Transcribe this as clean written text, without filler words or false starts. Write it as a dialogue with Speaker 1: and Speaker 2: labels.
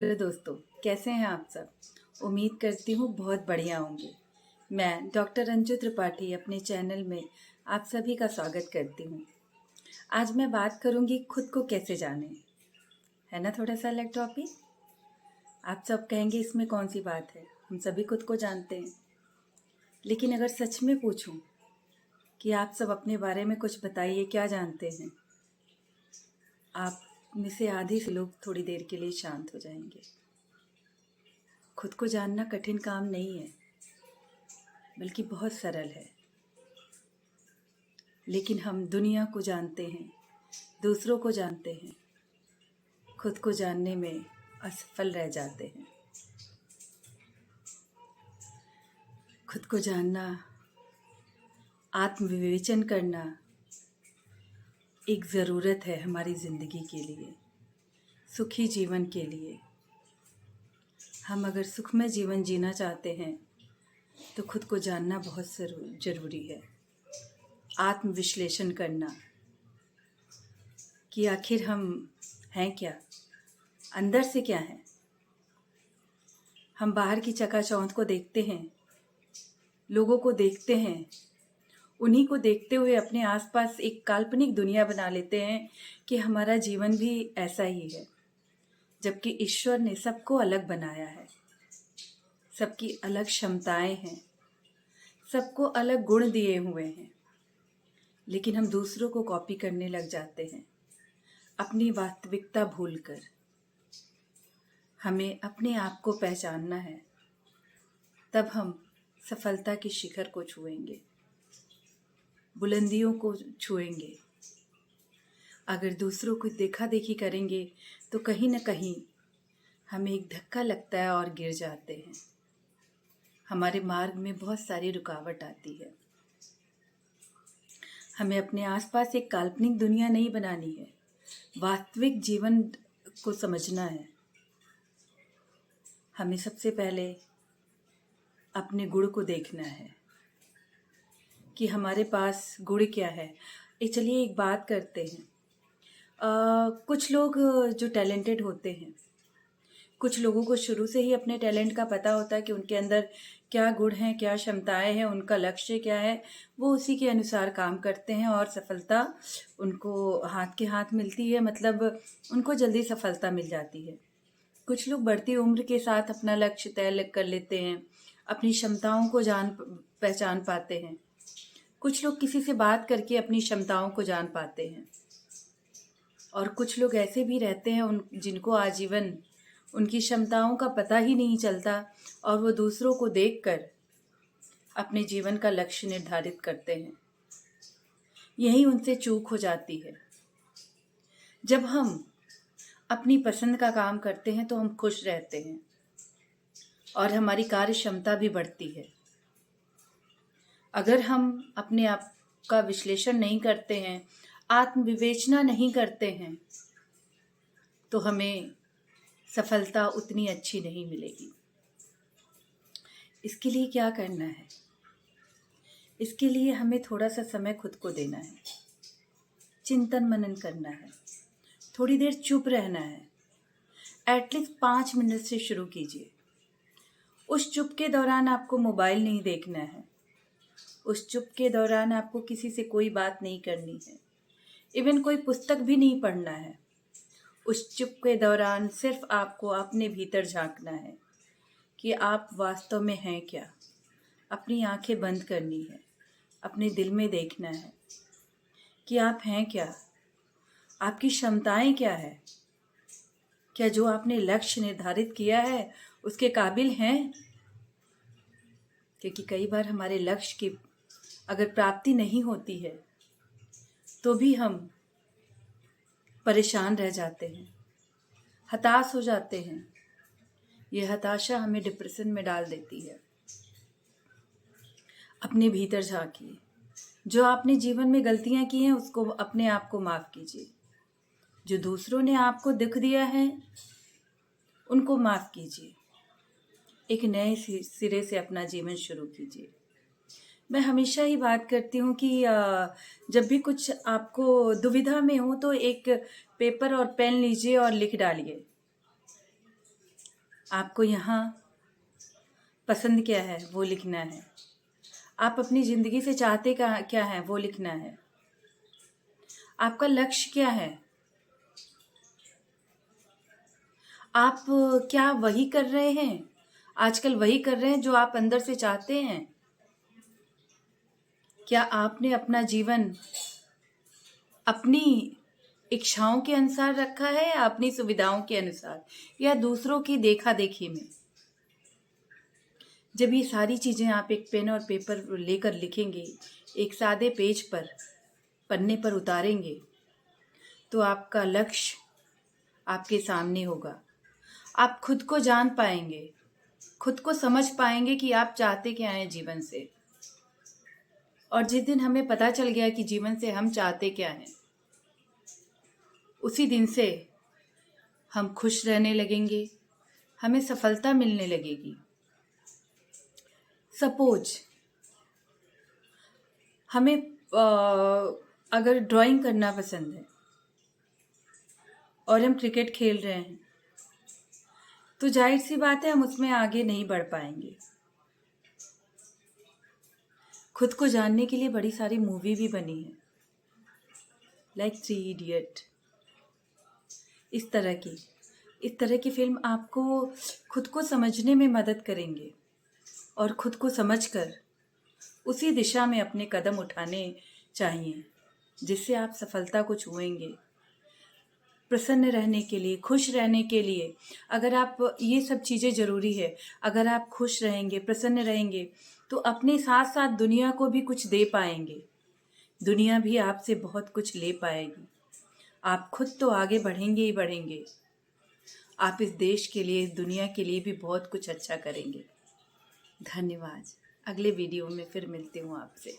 Speaker 1: Hello दोस्तों, कैसे हैं आप सब। उम्मीद करती हूँ बहुत बढ़िया होंगे। मैं डॉक्टर अंजू त्रिपाठी अपने चैनल में आप सभी का स्वागत करती हूँ। आज मैं बात करूँगी खुद को कैसे जाने। है ना थोड़ा सा अलग टॉपिक। आप सब कहेंगे इसमें कौन सी बात है, हम सभी खुद को जानते हैं। लेकिन अगर सच में पूछूं कि आप सब अपने बारे में कुछ बताइए, क्या जानते हैं, आप में से आधे से लोग थोड़ी देर के लिए शांत हो जाएंगे। खुद को जानना कठिन काम नहीं है, बल्कि बहुत सरल है। लेकिन हम दुनिया को जानते हैं, दूसरों को जानते हैं, खुद को जानने में असफल रह जाते हैं। खुद को जानना, आत्मविवेचन करना एक ज़रूरत है हमारी ज़िंदगी के लिए, सुखी जीवन के लिए। हम अगर सुखमय जीवन जीना चाहते हैं तो खुद को जानना बहुत ज़रूरी है। आत्मविश्लेषण करना कि आखिर हम हैं क्या, अंदर से क्या हैं। हम बाहर की चकाचौंध को देखते हैं, लोगों को देखते हैं, उन्हीं को देखते हुए अपने आसपास एक काल्पनिक दुनिया बना लेते हैं कि हमारा जीवन भी ऐसा ही है, जबकि ईश्वर ने सबको अलग बनाया है। सबकी अलग क्षमताएं हैं, सबको अलग गुण दिए हुए हैं। लेकिन हम दूसरों को कॉपी करने लग जाते हैं, अपनी वास्तविकता भूलकर। हमें अपने आप को पहचानना है, तब हम सफलता के शिखर को छुएंगे, बुलंदियों को छुएंगे। अगर दूसरों को देखा देखी करेंगे तो कहीं न कहीं हमें एक धक्का लगता है और गिर जाते हैं। हमारे मार्ग में बहुत सारी रुकावट आती है। हमें अपने आसपास एक काल्पनिक दुनिया नहीं बनानी है, वास्तविक जीवन को समझना है। हमें सबसे पहले अपने गुण को देखना है कि हमारे पास गुण क्या है। चलिए एक बात करते हैं। कुछ लोग जो टैलेंटेड होते हैं, कुछ लोगों को शुरू से ही अपने टैलेंट का पता होता है कि उनके अंदर क्या गुण हैं, क्या क्षमताएं हैं, उनका लक्ष्य क्या है। वो उसी के अनुसार काम करते हैं और सफलता उनको हाथ के हाथ मिलती है, मतलब उनको जल्दी सफलता मिल जाती है। कुछ लोग बढ़ती उम्र के साथ अपना लक्ष्य तय कर लेते हैं, अपनी क्षमताओं को पहचान पाते हैं। कुछ लोग किसी से बात करके अपनी क्षमताओं को जान पाते हैं। और कुछ लोग ऐसे भी रहते हैं जिनको आजीवन उनकी क्षमताओं का पता ही नहीं चलता और वो दूसरों को देखकर अपने जीवन का लक्ष्य निर्धारित करते हैं। यही उनसे चूक हो जाती है। जब हम अपनी पसंद का काम करते हैं तो हम खुश रहते हैं और हमारी कार्य क्षमता भी बढ़ती है। अगर हम अपने आप का विश्लेषण नहीं करते हैं, आत्मविवेचना नहीं करते हैं, तो हमें सफलता उतनी अच्छी नहीं मिलेगी। इसके लिए क्या करना है? इसके लिए हमें थोड़ा सा समय खुद को देना है, चिंतन मनन करना है, थोड़ी देर चुप रहना है। एटलीस्ट 5 मिनट से शुरू कीजिए। उस चुप के दौरान आपको मोबाइल नहीं देखना है। उस चुप के दौरान आपको किसी से कोई बात नहीं करनी है, इवन कोई पुस्तक भी नहीं पढ़ना है। उस चुप के दौरान सिर्फ आपको अपने भीतर झांकना है कि आप वास्तव में हैं क्या। अपनी आंखें बंद करनी है, अपने दिल में देखना है कि आप हैं क्या, आपकी क्षमताएं क्या है, क्या जो आपने लक्ष्य निर्धारित किया है उसके काबिल हैं। क्योंकि कई बार हमारे लक्ष्य की अगर प्राप्ति नहीं होती है तो भी हम परेशान रह जाते हैं, हताश हो जाते हैं। यह हताशा हमें डिप्रेशन में डाल देती है। अपने भीतर झांकिए। जो आपने जीवन में गलतियां की हैं उसको अपने आप को माफ़ कीजिए। जो दूसरों ने आपको दुख दिया है उनको माफ़ कीजिए। एक नए सिरे से अपना जीवन शुरू कीजिए। मैं हमेशा ही बात करती हूँ कि जब भी कुछ आपको दुविधा में हो तो एक पेपर और पेन लीजिए और लिख डालिए आपको यहाँ पसंद क्या है वो लिखना है। आप अपनी ज़िंदगी से चाहते क्या है वो लिखना है। आपका लक्ष्य क्या है। आप क्या वही कर रहे हैं, आजकल वही कर रहे हैं जो आप अंदर से चाहते हैं। क्या आपने अपना जीवन अपनी इच्छाओं के अनुसार रखा है या अपनी सुविधाओं के अनुसार या दूसरों की देखा देखी में। जब ये सारी चीज़ें आप एक पेन और पेपर लेकर लिखेंगे, एक सादे पेज पर पन्ने पर उतारेंगे, तो आपका लक्ष्य आपके सामने होगा। आप खुद को जान पाएंगे, खुद को समझ पाएंगे कि आप चाहते क्या हैं जीवन से। और जिस दिन हमें पता चल गया कि जीवन से हम चाहते क्या हैं, उसी दिन से हम खुश रहने लगेंगे, हमें सफलता मिलने लगेगी। सपोज हमें अगर ड्राइंग करना पसंद है और हम क्रिकेट खेल रहे हैं, तो जाहिर सी बात है हम उसमें आगे नहीं बढ़ पाएंगे। खुद को जानने के लिए बड़ी सारी मूवी भी बनी है, लाइक 3 इडियट। इस तरह की फिल्म आपको खुद को समझने में मदद करेंगे और खुद को समझकर उसी दिशा में अपने कदम उठाने चाहिए, जिससे आप सफलता को छुएंगे। प्रसन्न रहने के लिए, खुश रहने के लिए, अगर आप ये सब चीज़ें ज़रूरी है। अगर आप खुश रहेंगे, प्रसन्न रहेंगे, तो अपने साथ साथ दुनिया को भी कुछ दे पाएंगे। दुनिया भी आपसे बहुत कुछ ले पाएगी। आप खुद तो आगे बढ़ेंगे ही बढ़ेंगे, आप इस देश के लिए, इस दुनिया के लिए भी बहुत कुछ अच्छा करेंगे। धन्यवाद। अगले वीडियो में फिर मिलती हूँ आपसे।